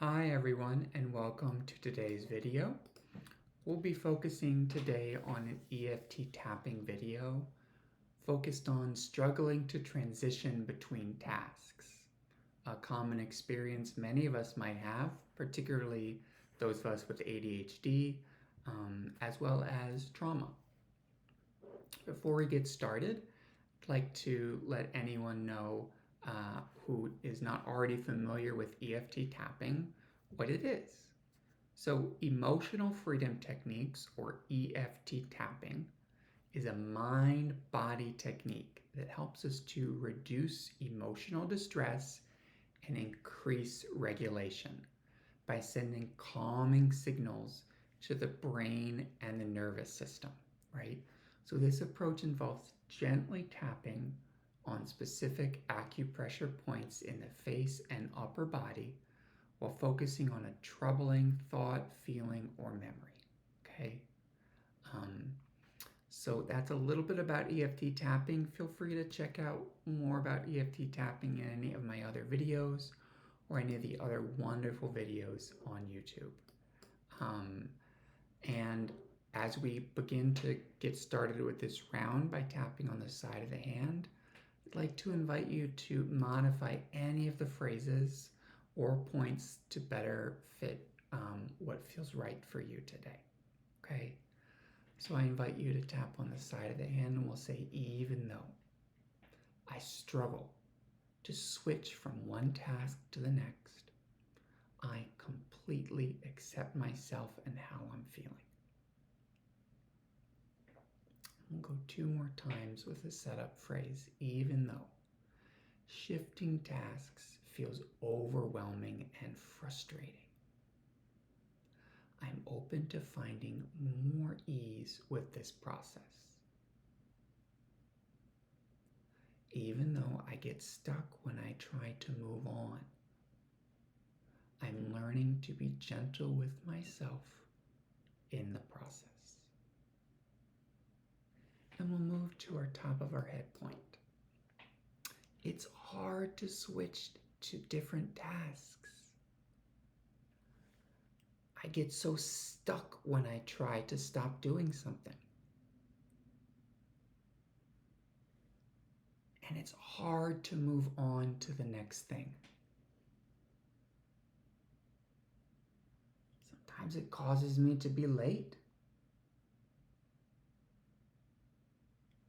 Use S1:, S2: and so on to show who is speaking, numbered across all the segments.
S1: Hi everyone and welcome to today's video. We'll be focusing today on an EFT tapping video focused on struggling to transition between tasks, a common experience many of us might have, particularly those of us with ADHD, as well as trauma. Before we get started, I'd like to let anyone know who is not already familiar with EFT tapping what it is. So, emotional freedom techniques, or EFT tapping, is a mind body technique that helps us to reduce emotional distress and increase regulation by sending calming signals to the brain and the nervous system, right? So, this approach involves gently tapping on specific acupressure points in the face and upper body while focusing on a troubling thought, feeling, or memory. Okay? So that's a little bit about EFT tapping. Feel free to check out more about EFT tapping in any of my other videos or any of the other wonderful videos on YouTube. And as we begin to get started with this round by tapping on the side of the hand, I'd like to invite you to modify any of the phrases or points to better fit what feels right for you today. Okay? So I invite you to tap on the side of the hand and we'll say, even though I struggle to switch from one task to the next, I completely accept myself and how I'm feeling. We'll go 2 more times with the setup phrase, even though shifting tasks feels overwhelming and frustrating. I'm open to finding more ease with this process. Even though I get stuck when I try to move on, I'm learning to be gentle with myself in the process. And we'll move to our top of our head point. It's hard to switch to different tasks. I get so stuck when I try to stop doing something. And it's hard to move on to the next thing. Sometimes it causes me to be late.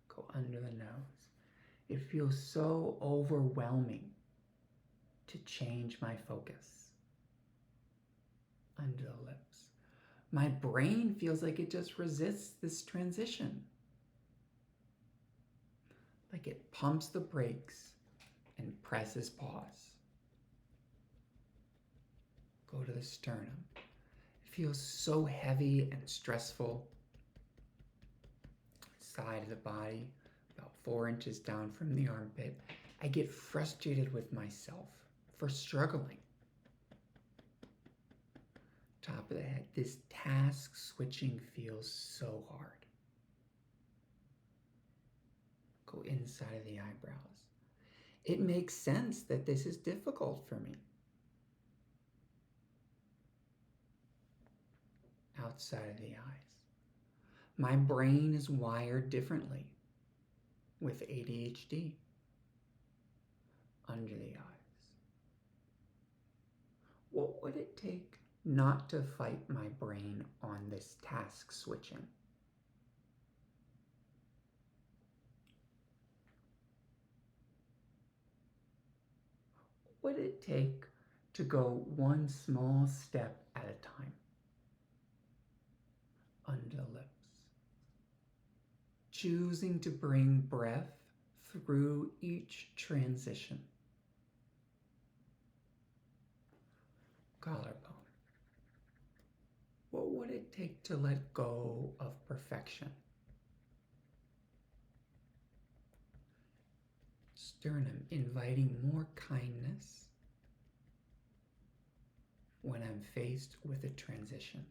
S1: Go under the nose. It feels so overwhelming to change my focus. Under the lips. My brain feels like it just resists this transition. Like it pumps the brakes and presses pause. Go to the sternum. It feels so heavy and stressful. Side of the body, about 4 inches down from the armpit. I get frustrated with myself for struggling. Top of the head, this task switching feels so hard. Go inside of the eyebrows. It makes sense that this is difficult for me. Outside of the eyes. My brain is wired differently with ADHD. Under the eyes. What would it take not to fight my brain on this task switching? What would it take to go one small step at a time? Under the lips. Choosing to bring breath through each transition. Collarbone. What would it take to let go of perfection? Sternum, inviting more kindness when I'm faced with a transition.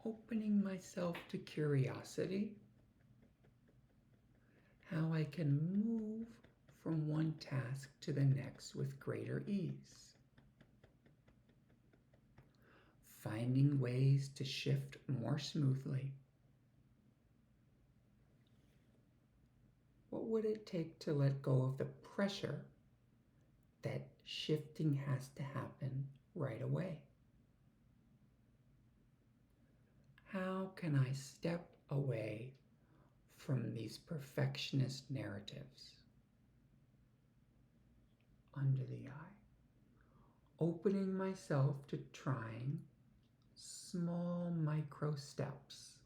S1: Opening myself to curiosity, how I can move from one one task to the next with greater ease. Finding ways to shift more smoothly. What would it take to let go of the pressure that shifting has to happen right away? How can I step away from these perfectionist narratives? Under the eye. Opening myself to trying small micro steps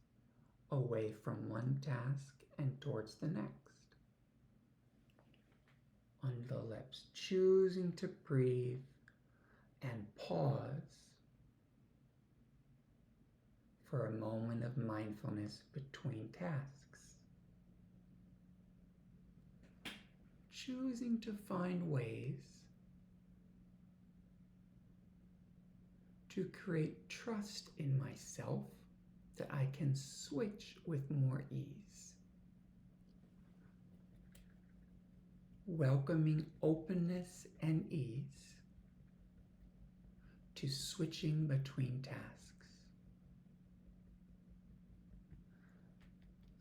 S1: away from one task and towards the next. On the lips, choosing to breathe and pause for a moment of mindfulness between tasks. Choosing to find ways to create trust in myself that I can switch with more ease. Welcoming openness and ease to switching between tasks.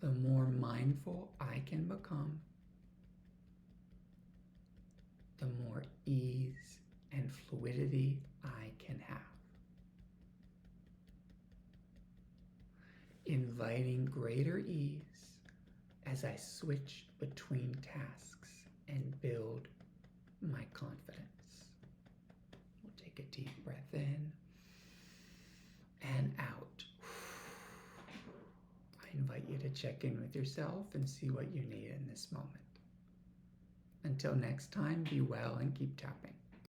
S1: The more mindful I can become, the more ease and fluidity I can have. Inviting greater ease as I switch between tasks and build my confidence. We'll take a deep breath in and out. I invite you to check in with yourself and see what you need in this moment. Until next time, be well and keep tapping.